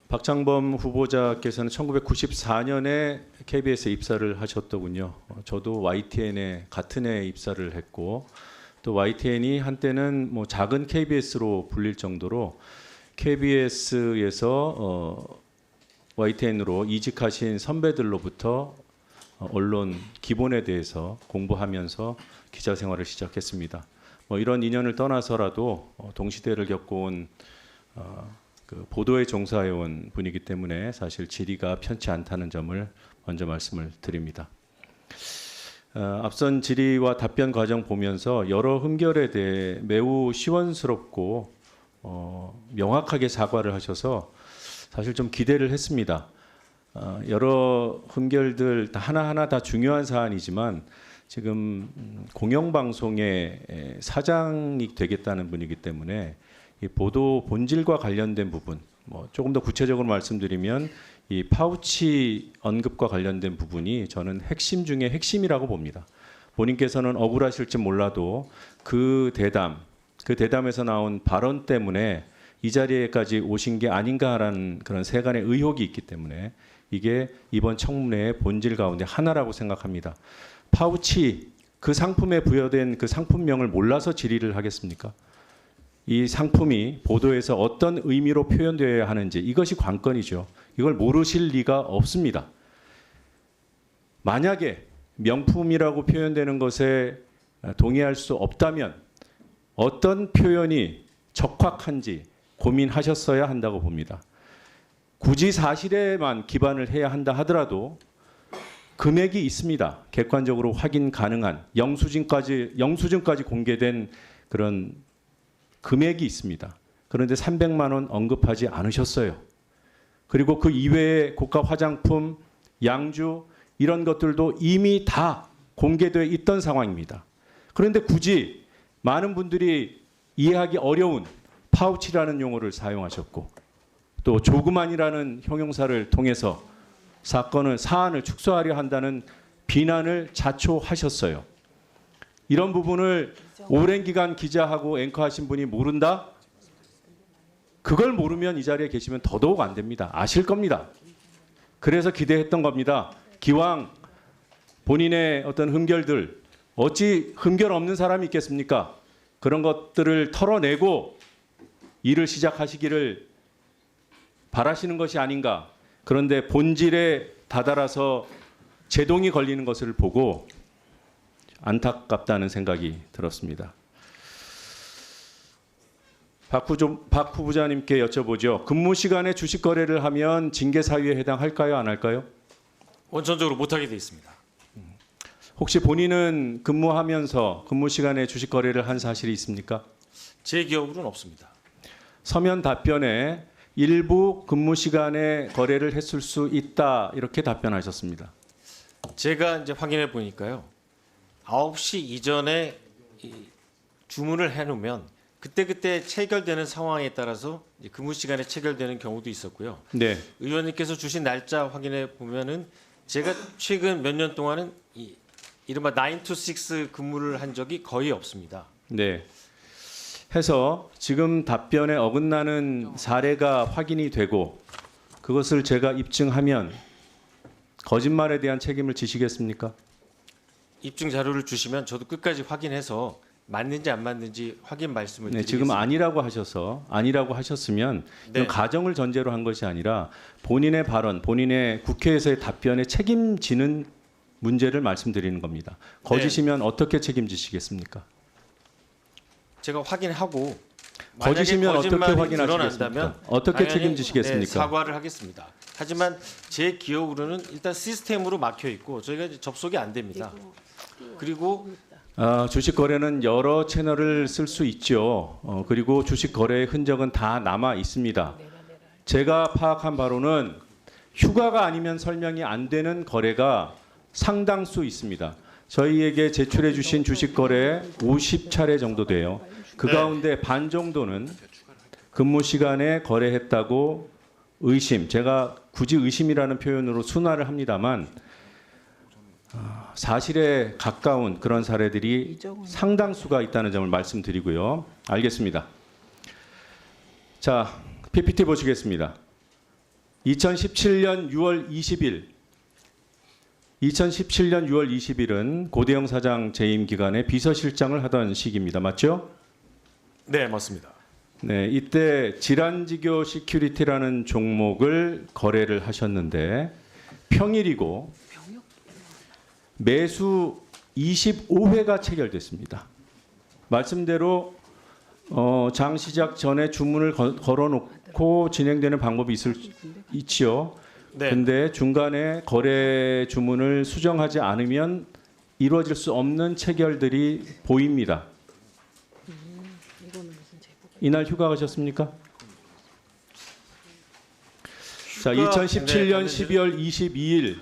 박창범 후보자께서는 1994년에 KBS에 입사를 하셨더군요. 저도 YTN에 같은 해에 입사를 했고 또 YTN이 한때는 뭐 작은 KBS로 불릴 정도로 KBS에서 YTN으로 이직하신 선배들로부터 언론 기본에 대해서 공부하면서 기자 생활을 시작했습니다. 뭐 이런 인연을 떠나서라도 동시대를 겪어온 그 보도에 종사해온 분이기 때문에 사실 질의가 편치 않다는 점을 먼저 말씀을 드립니다. 앞선 질의와 답변 과정 보면서 여러 흠결에 대해 매우 시원스럽고 명확하게 사과를 하셔서 사실 좀 기대를 했습니다. 여러 흠결들 하나하나 다 중요한 사안이지만 지금 공영방송의 사장이 되겠다는 분이기 때문에 이 보도 본질과 관련된 부분, 뭐 조금 더 구체적으로 말씀드리면 이 파우치 언급과 관련된 부분이 저는 핵심 중에 핵심이라고 봅니다. 본인께서는 억울하실지 몰라도 그 대담에서 나온 발언 때문에 이 자리에까지 오신 게 아닌가라는 그런 세간의 의혹이 있기 때문에 이게 이번 청문회의 본질 가운데 하나라고 생각합니다. 파우치 그 상품에 부여된 그 상품명을 몰라서 질의를 하겠습니까? 이 상품이 보도에서 어떤 의미로 표현되어야 하는지 이것이 관건이죠. 이걸 모르실 리가 없습니다. 만약에 명품이라고 표현되는 것에 동의할 수 없다면 어떤 표현이 적확한지 고민하셨어야 한다고 봅니다. 굳이 사실에만 기반을 해야 한다 하더라도 금액이 있습니다. 객관적으로 확인 가능한 영수증까지 공개된 그런 금액이 있습니다. 그런데 300만 원 언급하지 않으셨어요. 그리고 그 이외의 고가 화장품, 양주 이런 것들도 이미 다 공개되어 있던 상황입니다. 그런데 굳이 많은 분들이 이해하기 어려운 파우치라는 용어를 사용하셨고 또 조그만이라는 형용사를 통해서 사안을 축소하려 한다는 비난을 자초하셨어요. 이런 부분을 오랜 기간 기자하고 앵커하신 분이 모른다? 그걸 모르면 이 자리에 계시면 더더욱 안 됩니다. 아실 겁니다. 그래서 기대했던 겁니다. 기왕 본인의 어떤 흠결들, 어찌 흠결 없는 사람이 있겠습니까? 그런 것들을 털어내고 일을 시작하시기를 바라시는 것이 아닌가. 그런데 본질에 다다라서 제동이 걸리는 것을 보고 안타깝다는 생각이 들었습니다. 박 후보자님께 여쭤보죠. 근무 시간에 주식 거래를 하면 징계 사유에 해당할까요? 안 할까요? 원천적으로 못하게 돼 있습니다. 혹시 본인은 근무하면서 근무 시간에 주식 거래를 한 사실이 있습니까? 제 기억으로는 없습니다. 서면 답변에 일부 근무 시간에 거래를 했을 수 있다 이렇게 답변하셨습니다. 제가 이제 확인해 보니까요. 9시 이전에 주문을 해놓으면 그때 체결되는 상황에 따라서 이제 근무 시간에 체결되는 경우도 있었고요. 네. 의원님께서 주신 날짜 확인해 보면은 제가 최근 몇 년 동안은 이른바 9 to 6 근무를 한 적이 거의 없습니다. 네. 해서 지금 답변에 어긋나는 사례가 확인이 되고 그것을 제가 입증하면 거짓말에 대한 책임을 지시겠습니까? 입증 자료를 주시면 저도 끝까지 확인해서 맞는지 안 맞는지 확인 말씀을 네, 드리겠습니다. 지금 아니라고 하셨으면 네. 이건 가정을 전제로 한 것이 아니라 본인의 발언, 본인의 국회에서의 답변에 책임지는 문제를 말씀드리는 겁니다. 거짓이면 어떻게 책임지시겠습니까? 제가 확인하고 거짓이면 만약에 어떻게 거짓말이 확인하시겠습니까? 드러난다면 어떻게 당연히, 책임지시겠습니까? 네, 사과를 하겠습니다. 하지만 제 기억으로는 일단 시스템으로 막혀 있고 저희가 이제 접속이 안 됩니다. 그리고 주식 거래는 여러 채널을 쓸 수 있죠. 그리고 주식 거래의 흔적은 다 남아 있습니다. 제가 파악한 바로는 휴가가 아니면 설명이 안 되는 거래가 상당수 있습니다. 저희에게 제출해 주신 주식 거래 50차례 정도 돼요. 그 가운데 반 정도는 근무 시간에 거래했다고 제가 굳이 의심이라는 표현으로 순화를 합니다만 사실에 가까운 그런 사례들이 상당수가 있다는 점을 말씀드리고요. 알겠습니다. 자, PPT 보시겠습니다. 2017년 6월 20일 2017년 6월 20일은 고대영 사장 재임 기간에 비서실장을 하던 시기입니다. 맞죠? 네, 맞습니다. 네, 이때 질환지교 시큐리티라는 종목을 거래를 하셨는데 평일이고 매수 25회가 체결됐습니다. 말씀대로 장 시작 전에 주문을 걸어놓고 진행되는 방법이 있지요. 네. 근데 중간에 거래 주문을 수정하지 않으면 이루어질 수 없는 체결들이 보입니다. 이날 휴가 가셨습니까? 자, 2017년 12월 22일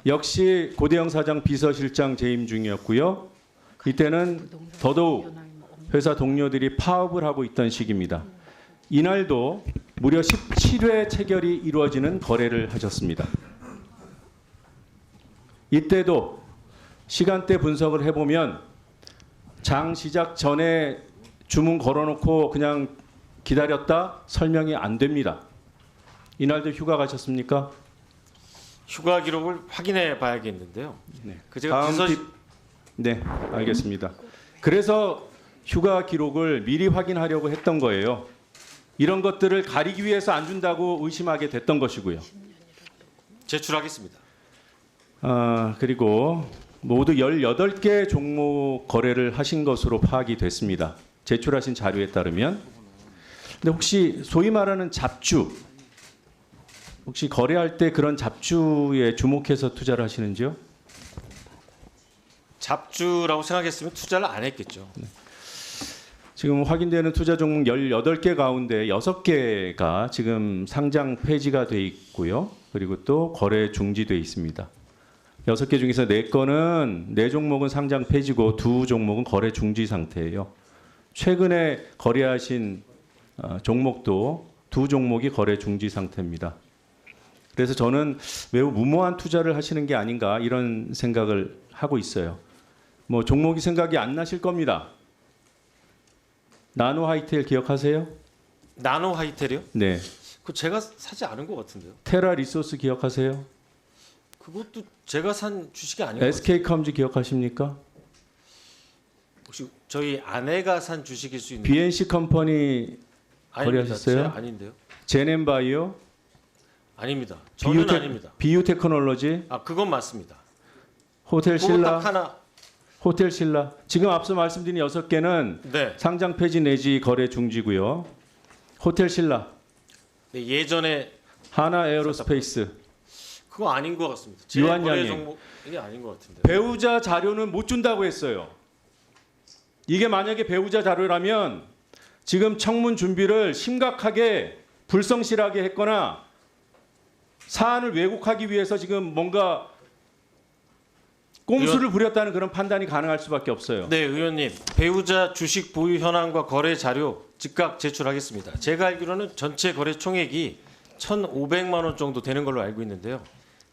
역시 고대영 사장 비서실장 재임 중이었고요. 이때는 더더욱 회사 동료들이 파업을 하고 있던 시기입니다. 이날도 무려 17회 체결이 이루어지는 거래를 하셨습니다. 이때도 시간대 분석을 해보면 장 시작 전에 주문 걸어놓고 그냥 기다렸다 설명이 안 됩니다. 이날도 휴가 가셨습니까? 휴가 기록을 확인해 봐야겠는데요. 네. 그 제가 비서 네, 알겠습니다. 그래서 휴가 기록을 미리 확인하려고 했던 거예요. 이런 것들을 가리기 위해서 안 준다고 의심하게 됐던 것이고요. 제출하겠습니다. 그리고 모두 18개 종목 거래를 하신 것으로 파악이 됐습니다. 제출하신 자료에 따르면. 근데 혹시 소위 말하는 잡주, 혹시 거래할 때 그런 잡주에 주목해서 투자를 하시는지요? 잡주라고 생각했으면 투자를 안 했겠죠. 지금 확인되는 투자 종목 18개 가운데 6개가 지금 상장 폐지가 돼 있고요. 그리고 또 거래 중지돼 있습니다. 6개 중에서 4건은 4종목은 상장 폐지고 2종목은 거래 중지 상태예요. 최근에 거래하신 종목도 2종목이 거래 중지 상태입니다. 그래서 저는 매우 무모한 투자를 하시는 게 아닌가 이런 생각을 하고 있어요. 뭐 종목이 생각이 안 나실 겁니다. 나노 하이텔 기억하세요? 나노 하이텔이요? 네. 그 제가 사지 않은 것 같은데요. 테라 리소스 기억하세요? 그것도 제가 산 주식이 아닌 것 같아요. SK컴즈 기억하십니까? 혹시 저희 아내가 산 주식일 수 있는? BNC 컴퍼니 거래하셨어요? 제 아닌데요. 제넨바이오, 아닙니다. 저는 아닙니다. 비유 테크놀로지, 그건 맞습니다. 호텔 그거 신라, 딱 하나. 호텔 신라. 지금 앞서 말씀드린 6개는 네. 상장 폐지 내지 거래 중지고요. 호텔 신라, 네, 예전에 하나 에어로스페이스, 그거 아닌 것 같습니다. 제 유한양행. 거래 종목이 아닌 것 같은데. 배우자 자료는 못 준다고 했어요. 이게 만약에 배우자 자료라면 지금 청문 준비를 심각하게 불성실하게 했거나 사안을 왜곡하기 위해서 지금 뭔가 꼼수를 부렸다는 그런 판단이 가능할 수밖에 없어요. 네, 의원님. 배우자 주식 보유 현황과 거래 자료 즉각 제출하겠습니다. 제가 알기로는 전체 거래 총액이 1,500만 원 정도 되는 걸로 알고 있는데요.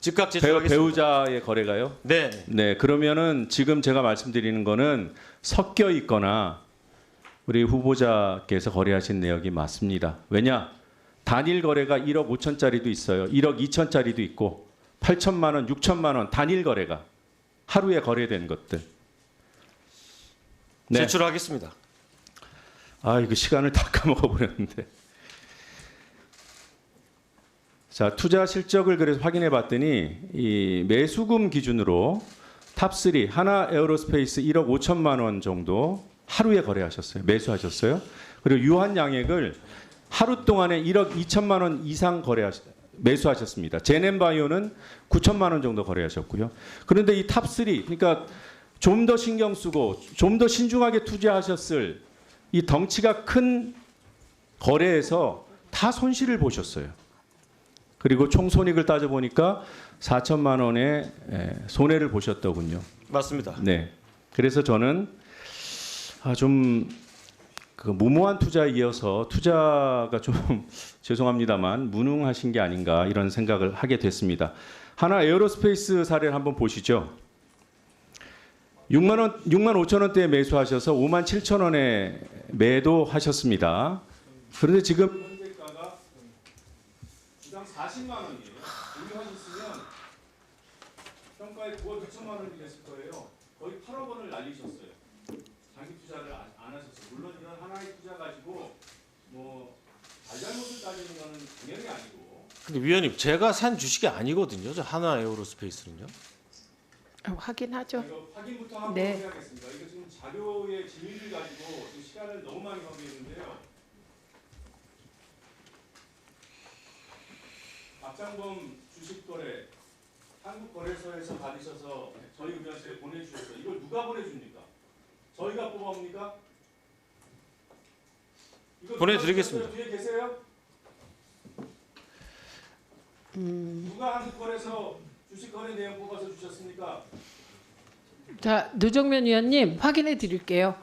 즉각 제출하겠습니다. 배우자의 거래가요? 네. 네, 그러면은 지금 제가 말씀드리는 거는 섞여 있거나 우리 후보자께서 거래하신 내역이 맞습니다. 왜냐? 단일 거래가 1억 5천짜리도 있어요. 1억 2천짜리도 있고 8천만 원, 6천만 원 단일 거래가 하루에 거래된 것들. 네. 제출하겠습니다. 이거 시간을 다 까먹어 버렸는데. 자, 투자 실적을 그래서 확인해 봤더니 이 매수금 기준으로 탑3 하나 에어로스페이스 1억 5천만 원 정도 하루에 거래하셨어요. 매수하셨어요. 그리고 유한 양액을 하루 동안에 1억 2천만 원 이상 매수하셨습니다. 제넨바이오는 9천만 원 정도 거래하셨고요. 그런데 이 탑3 그러니까 좀 더 신경 쓰고 좀 더 신중하게 투자하셨을 이 덩치가 큰 거래에서 다 손실을 보셨어요. 그리고 총 손익을 따져 보니까 4천만 원의 손해를 보셨더군요. 맞습니다. 네. 그래서 저는 좀 그 무모한 투자에 이어서 투자가 좀 죄송합니다만 무능하신 게 아닌가 이런 생각을 하게 됐습니다. 하나 에어로스페이스 사례를 한번 보시죠. 6만 5천 원대에 매수하셔서 5만 7천 원에 매도하셨습니다. 그런데 지금 현재가가 주당 4 40만 원이에요. 보유하셨으면 평가에 9억 2천만 원이 됐을 거예요. 거의 8억 원을 날리셨어요. 장기 투자를 안 하셨어요. 물론 이런 하나의 투자 가지고 뭐 잘잘못을 따지는 거는 당연히 아니고. 근데 위원님 제가 산 주식이 아니거든요. 저 하나 에어로스페이스는요. 확인하죠. 이거 확인부터 하고 네. 해야겠습니다. 이거 지금 자료의 진위를 가지고 지금 시간을 너무 많이 허비했는데요. 박장범 주식거래 한국거래소에서 받으셔서 저희 의견실에 보내주셨어요. 이걸 누가 보내줍니까? 저희가 뽑아옵니까? 이거 누가 보내드리겠습니다. 주셨어요? 뒤에 계세요? 누가 한국거래소 주식거래 내용 뽑아서 주셨습니까? 자, 노정면 위원님 확인해 드릴게요.